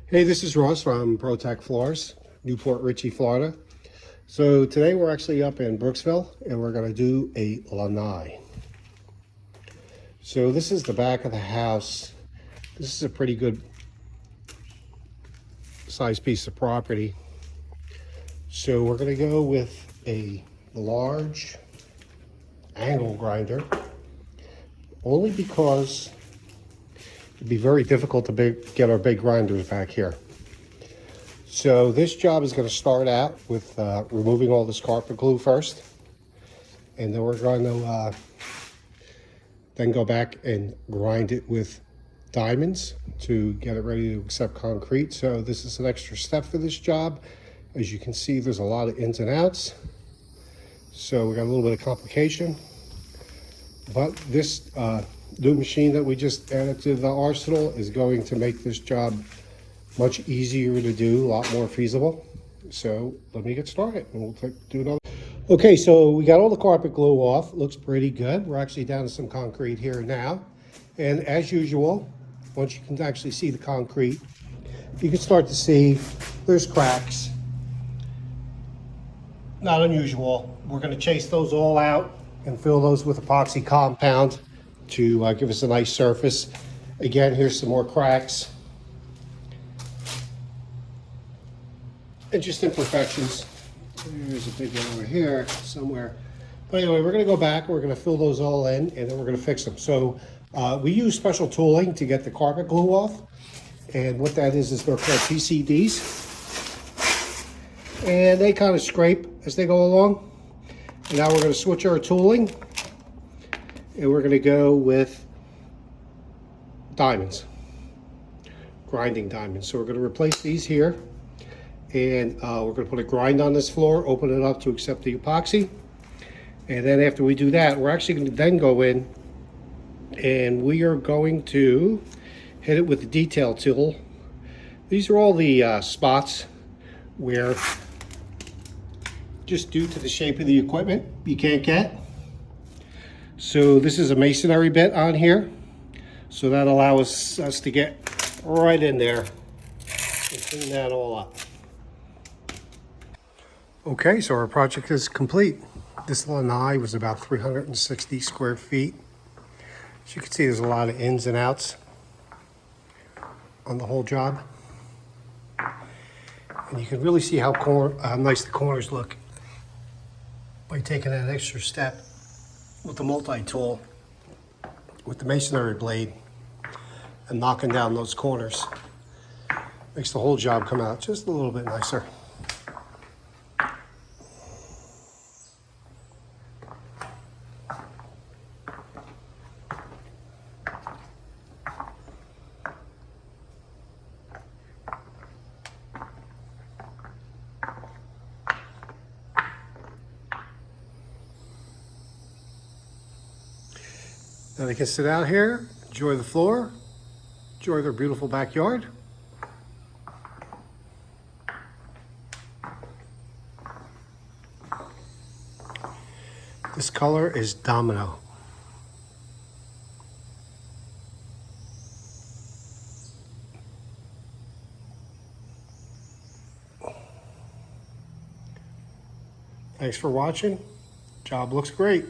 Hey, this is Ross from ProTech Floors, Newport Richey, Florida. So today we're actually up in Brooksville and we're going to do a Lanai. So this is the back of the house. This is a pretty good sized piece of property. So we're going to go with a large angle grinder, only because it'd be very difficult to get our big grinders back here. So this job is going to start out with removing all this carpet glue first, and then we're going to then go back and grind it with diamonds to get it ready to accept concrete. So this is an extra step for this job. As you can see, there's a lot of ins and outs, so we got a little bit of complication, but this new machine that we just added to the arsenal is going to make this job much easier to do, a lot more feasible. So let me get started and we'll do another. Okay, so we got all the carpet glue off. Looks pretty good. We're actually down to some concrete here now. And as usual, once you can actually see the concrete, you can start to see there's cracks. Not unusual. We're going to chase those all out and fill those with epoxy compound to give us a nice surface. Again, here's some more cracks. And just imperfections. There's a big one over here somewhere. But anyway, we're going to go back, we're going to fill those all in, and then we're going to fix them. So we use special tooling to get the carpet glue off. And what that is they're called PCDs. And they kind of scrape as they go along. And now we're going to switch our tooling. And we're going to go with diamonds. Grinding diamonds. So we're going to replace these here. And we're going to put a grind on this floor, open it up to accept the epoxy. And then after we do that, we're actually going to then go in and we are going to hit it with the detail tool. These are all the spots where, just due to the shape of the equipment, you can't get. So this is a masonry bit on here. So that allows us to get right in there and clean that all up. Okay, so our project is complete. This Lanai was about 360 square feet. As you can see, there's a lot of ins and outs on the whole job. And you can really see how nice the corners look by taking that extra step with the multi-tool, with the masonry blade, and knocking down those corners. Makes the whole job come out just a little bit nicer. Now they can sit out here, enjoy the floor, enjoy their beautiful backyard. This color is Domino. Thanks for watching. Job looks great.